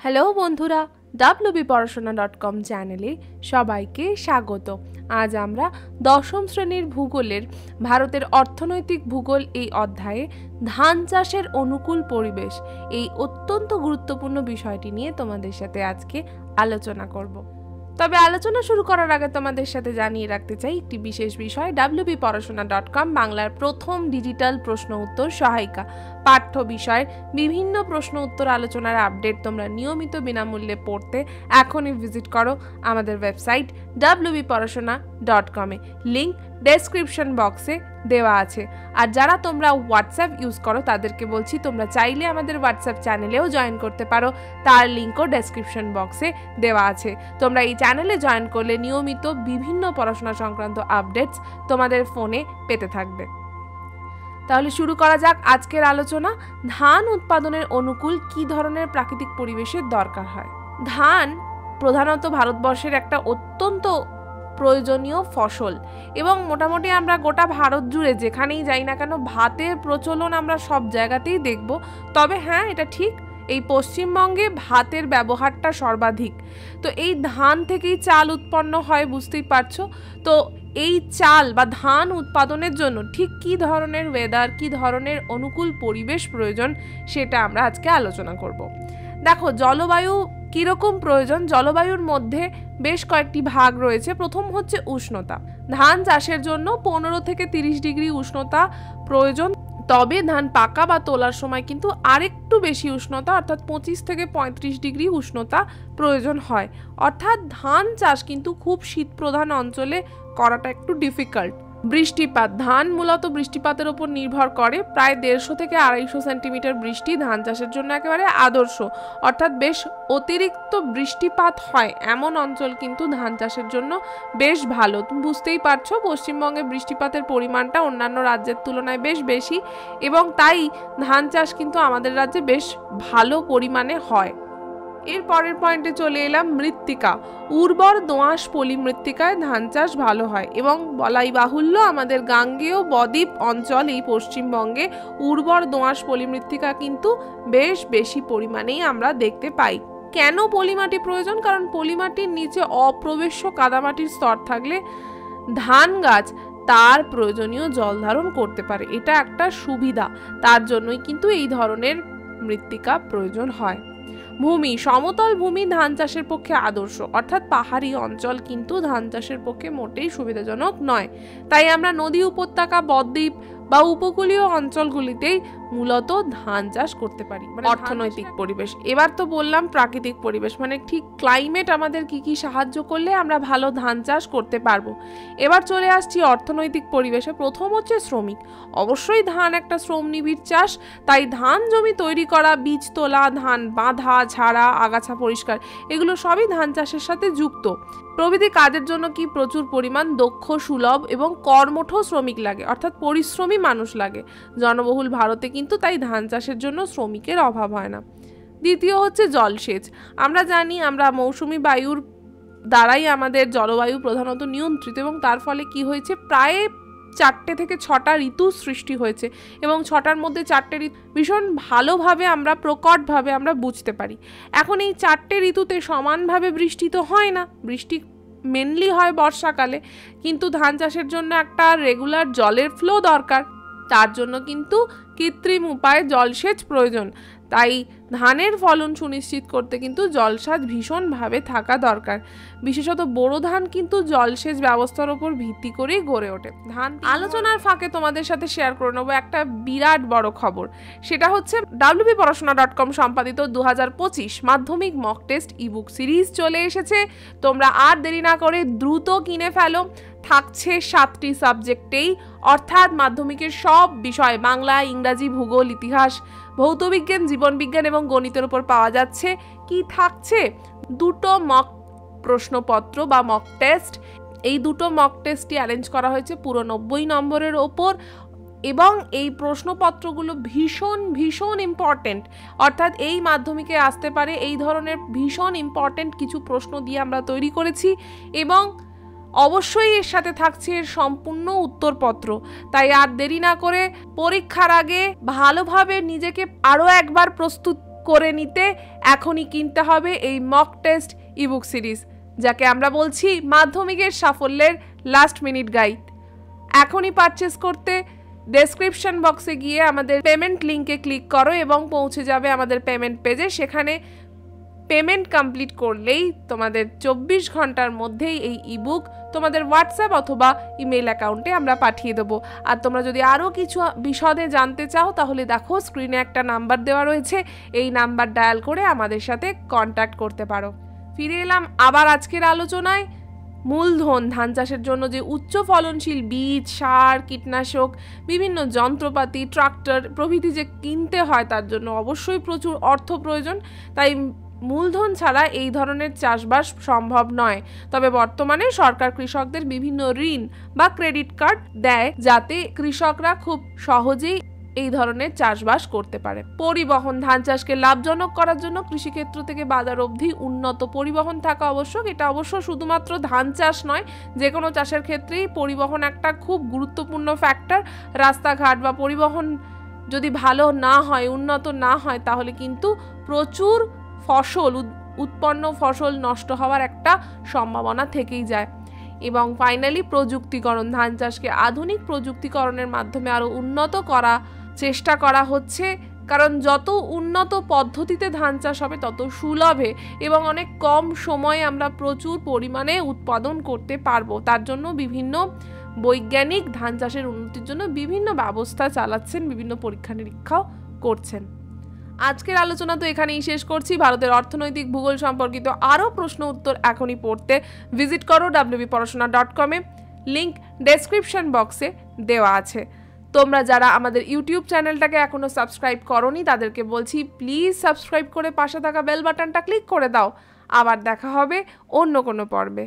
Hello বন্ধুরা, wbporashona.com চ্যানেলে সবাইকে স্বাগত। আজ আমরা দশম শ্রেণীর ভূগোলের ভারতের অর্থনৈতিক ভূগোল এই অধ্যায়ে ধান চাষের অনুকূল পরিবেশ এই অত্যন্ত গুরুত্বপূর্ণ বিষয়টি নিয়ে তোমাদের সাথে আজকে আলোচনা করব। তবে আলোচনা শুরু করার আগে তোমাদের সাথে জানিয়ে রাখতে চাই একটি বিশেষ বিষয়। wbporashona.com বাংলার প্রথম ডিজিটাল প্রশ্ন উত্তর সহায়িকা। পাঠ্য বিষয়ের বিভিন্ন প্রশ্ন উত্তর আলোচনার আপডেট তোমরা নিয়মিত বিনামূল্যে পড়তে এখনই ভিজিট করো আমাদের ওয়েবসাইট wbporashona.com-এ। লিংক ডেসক্রিপশন বক্সে দেওয়া আছে। আর যারা তোমরা হোয়াটসঅ্যাপ ইউজ করো তাদেরকে বলছি তোমরা চাইলে আমাদের হোয়াটসঅ্যাপ চ্যানেলেও জয়েন করতে পারো, তার লিঙ্কও ডেসক্রিপশন বক্সে দেওয়া আছে। তোমরা এই চ্যানেলে জয়েন করলে নিয়মিত বিভিন্ন পড়াশোনা সংক্রান্ত আপডেটস তোমাদের ফোনে পেতে থাকবে। তাহলে শুরু করা যাক আজকের আলোচনা। ধান উৎপাদনের অনুকূল কী ধরনের প্রাকৃতিক পরিবেশের দরকার হয়? ধান প্রধানত ভারতবর্ষের একটা অত্যন্ত প্রয়োজনীয় ফসল এবং মোটামুটি আমরা গোটা ভারত জুড়ে যেখানেই যাই না কেন ভাতের প্রচলন আমরা সব জায়গাতেই দেখব। তবে হ্যাঁ, এটা ঠিক, এই পশ্চিমবঙ্গে ভাতের ব্যবহারটা সর্বাধিক। তো এই ধান থেকেই চাল উৎপন্ন হয়, বুঝতেই পারছো। তো এই চাল বা ধান উৎপাদনের জন্য ঠিক কী ধরনের ওয়েদার, কী ধরনের অনুকূল পরিবেশ প্রয়োজন সেটা আমরা আজকে আলোচনা করব। দেখো, জলবায়ু কীরকম প্রয়োজন? জলবায়ুর মধ্যে বেশ কয়েকটি ভাগ রয়েছে। প্রথম হচ্ছে উষ্ণতা। ধান চাষের জন্য 15 থেকে 30 ডিগ্রি উষ্ণতা প্রয়োজন। তবে ধান পাকা বা তোলার সময় কিন্তু আরেকটু বেশি উষ্ণতা অর্থাৎ 25 থেকে 35 ডিগ্রি উষ্ণতা প্রয়োজন হয়। অর্থাৎ ধান চাষ কিন্তু খুব শীতপ্রধান অঞ্চলে করাটা একটু ডিফিকাল্ট। বৃষ্টিপাত, ধান মূলত বৃষ্টিপাতের উপর নির্ভর করে। প্রায় 150 থেকে 250 সেন্টিমিটার বৃষ্টি ধান চাষের জন্য একেবারে আদর্শ। অর্থাৎ বেশ অতিরিক্ত বৃষ্টিপাত হয় এমন অঞ্চল কিন্তু ধান চাষের জন্য বেশ ভালো। তুমি বুঝতেই পারছো, পশ্চিমবঙ্গে বৃষ্টিপাতের পরিমাণটা অন্যান্য রাজ্যের তুলনায় বেশ বেশি এবং তাই ধান চাষ কিন্তু আমাদের রাজ্যে বেশ ভালো পরিমাণে হয়। এর পরের পয়েন্টে চলে এলাম মৃত্তিকা। উর্বর দোআঁশ পলি মৃত্তিকায় ধান চাষ ভালো হয় এবং বলাই বাহুল্য আমাদের গাঙ্গেয় বদ্বীপ অঞ্চল এই পশ্চিমবঙ্গে উর্বর দোআঁশ পলি মৃত্তিকা কিন্তু বেশ বেশি পরিমাণেই আমরা দেখতে পাই। কেন পলিমাটি প্রয়োজন? কারণ পলিমাটির নিচে অপ্রবেশ্য কাদামাটির স্তর থাকলে ধান গাছ তার প্রয়োজনীয় জল ধারণ করতে পারে। এটা একটা সুবিধা, তার জন্যই কিন্তু এই ধরনের মৃত্তিকা প্রয়োজন হয়। ভূমি, সমতল ভূমি ধান চাষের পক্ষে আদর্শ, অর্থাৎ পাহাড়ি অঞ্চল কিন্তু ধান চাষের পক্ষে মোটেই সুবিধাজনক নয়। তাই আমরা নদী উপত্যকা, বদ্বীপ বা উপকূলীয় অঞ্চলগুলিতেই মূলত ধান চাষ করতে পারি। অর্থনৈতিক পরিবেশ, এবার তো বললাম প্রাকৃতিক পরিবেশ, মানে ঠিক ক্লাইমেট আমাদের কি কি সাহায্য করলে আমরা ভালো ধান চাষ করতে পারবো। এবার চলে আসছি অর্থনৈতিক পরিবেশে। প্রথম হচ্ছে শ্রমিক। অবশ্যই ধান একটা শ্রমনিবিড় চাষ, তাই ধান জমি তৈরি করা, বীজ তোলা, ধান বাঁধা, ঝাড়া, আগাছা পরিষ্কার, এগুলো সবই ধান চাষের সাথে যুক্ত। প্রভৃতি কাজের জন্য কি প্রচুর পরিমাণ দক্ষ, সুলভ এবং কর্মঠ শ্রমিক লাগে, অর্থাৎ পরিশ্রমী মানুষ লাগে। জনবহুল ভারতে কিন্তু তাই ধান চাষের জন্য শ্রমিকের অভাব হয় না। দ্বিতীয় হচ্ছে জলসেচ। আমরা জানি আমরা মৌসুমি বায়ুর দ্বারাই আমাদের জলবায়ু প্রধানত নিয়ন্ত্রিত এবং তার ফলে কি হয়েছে, প্রায় 4টে থেকে 6টা ঋতু সৃষ্টি হয়েছে এবং 6টার মধ্যে 4টে ঋতু ভীষণ ভালোভাবে আমরা প্রকটভাবে আমরা বুঝতে পারি। এখন এই 4টে ঋতুতে সমানভাবে বৃষ্টি তো হয় না, বৃষ্টি মেনলি হয় বর্ষাকালে, কিন্তু ধান চাষের জন্য একটা রেগুলার জলের ফ্লো দরকার, তার জন্য কিন্তু কৃত্রিম উপায়ে জলসেচ প্রয়োজন। তাই ধানের ফলন সুনিশ্চিত করতে কিন্তু জলসেচ ভীষণভাবে থাকা দরকার। বিশেষত বোরো ধান কিন্তু জলসেচ ব্যবস্থার উপর ভিত্তি করেই গড়ে ওঠে। ধান আলোচনার ফাঁকে তোমাদের সাথে শেয়ার করে নেবো একটা বিরাট বড় খবর। সেটা হচ্ছে wbporashona.com সম্পাদিত 2025 মাধ্যমিক মক টেস্ট ইবুক সিরিজ চলে এসেছে। তোমরা আর দেরি না করে দ্রুত কিনে ফেলো। থাকছে 7টি সাবজেক্টেই, অর্থাৎ মাধ্যমিকের সব বিষয়, বাংলা, ইংরাজি, ভূগোল, ইতিহাস, ভৌতবিজ্ঞান, জীবনবিজ্ঞান এবং গণিতের উপর পাওয়া যাচ্ছে। কি থাকছে? 2টো মক প্রশ্নপত্র বা মক টেস্ট। এই 2টো মক টেস্টই অ্যারেঞ্জ করা হয়েছে পুরো 90 নম্বরের ওপর এবং এই প্রশ্নপত্রগুলো ভীষণ ভীষণ ইম্পর্টেন্ট। অর্থাৎ এই মাধ্যমিকে আসতে পারে এই ধরনের ভীষণ ইম্পর্টেন্ট কিছু প্রশ্ন দিয়ে আমরা তৈরি করেছি এবং অবশ্যই এর সাথে থাকছে এর সম্পূর্ণ উত্তরপত্র। তাই আর দেরি না করে পরীক্ষার আগে ভালোভাবে নিজেকে আরও একবার প্রস্তুত করে নিতে এখনই কিনতে হবে এই মক টেস্ট ইবুক সিরিজ, যাকে আমরা বলছি মাধ্যমিকের সাফল্যের লাস্ট মিনিট গাইড। এখনই পারচেস করতে ডেসক্রিপশন বক্সে গিয়ে আমাদের পেমেন্ট লিঙ্কে ক্লিক করো এবং পৌঁছে যাবে আমাদের পেমেন্ট পেজে। সেখানে পেমেন্ট কমপ্লিট করলেই তোমাদের 24 ঘন্টার মধ্যেই এই ইবুক তোমাদের হোয়াটসঅ্যাপ অথবা ইমেল অ্যাকাউন্টে আমরা পাঠিয়ে দেবো। আর তোমরা যদি আরও কিছু বিশদে জানতে চাও তাহলে দেখো স্ক্রিনে একটা নাম্বার দেওয়া রয়েছে, এই নাম্বার ডায়াল করে আমাদের সাথে কন্ট্যাক্ট করতে পারো। ফিরে এলাম আবার আজকের আলোচনায়। মূলধন ধান চাষের জন্য যে উচ্চ ফলনশীল বীজ, সার, কীটনাশক, বিভিন্ন যন্ত্রপাতি, ট্রাক্টর প্রভৃতি যে কিনতে হয় তার জন্য অবশ্যই প্রচুর অর্থ প্রয়োজন। তাই মূলধন ছাড়া এই ধরনের চাষবাস সম্ভব নয়। তবে বর্তমানে সরকার কৃষকদের বিভিন্ন ঋণ বা ক্রেডিট কার্ড দেয়, যাতে কৃষকরা খুব সহজেই এই ধরনের চাষবাস করতে পারে। পরিবহন ধান চাষকে লাভজনক করার জন্য কৃষিক্ষেত্র থেকে বাজার অবধি উন্নত পরিবহন থাকা আবশ্যক। এটা অবশ্য শুধুমাত্র ধান চাষ নয়, যে কোনো চাষের ক্ষেত্রেই পরিবহন একটা খুব গুরুত্বপূর্ণ ফ্যাক্টর। রাস্তাঘাট বা পরিবহন যদি ভালো না হয়, উন্নত না হয়, তাহলে কিন্তু প্রচুর উৎপন্ন ফসল নষ্ট হওয়ার একটা সম্ভাবনা থেকেই যায়। এবং ফাইনালি প্রযুক্তিকরণ, ধান চাষকে আধুনিক প্রযুক্তিকরণের মাধ্যমে আরও উন্নত করা চেষ্টা করা হচ্ছে। কারণ যত উন্নত পদ্ধতিতে ধান চাষ হবে তত সুলভে এবং অনেক কম সময়ে আমরা প্রচুর পরিমাণে উৎপাদন করতে পারবো। তার জন্য বিভিন্ন বৈজ্ঞানিক ধান চাষের উন্নতির জন্য বিভিন্ন ব্যবস্থা চালাচ্ছেন, বিভিন্ন পরীক্ষা নিরীক্ষাও করছেন। আজকের আলোচনা তো এখানেই শেষ করছি। ভারতের অর্থনৈতিক ভূগোল সম্পর্কিত আরও প্রশ্ন উত্তর এখনই পড়তে ভিজিট করো wbporashona.com। লিঙ্ক ডেসক্রিপশন বক্সে দেওয়া আছে। তোমরা যারা আমাদের ইউটিউব চ্যানেলটাকে এখনও সাবস্ক্রাইব করোনি তাদেরকে বলছি প্লিজ সাবস্ক্রাইব করে পাশে থাকা বেল বাটনটা ক্লিক করে দাও। আবার দেখা হবে অন্য কোনো পর্বে।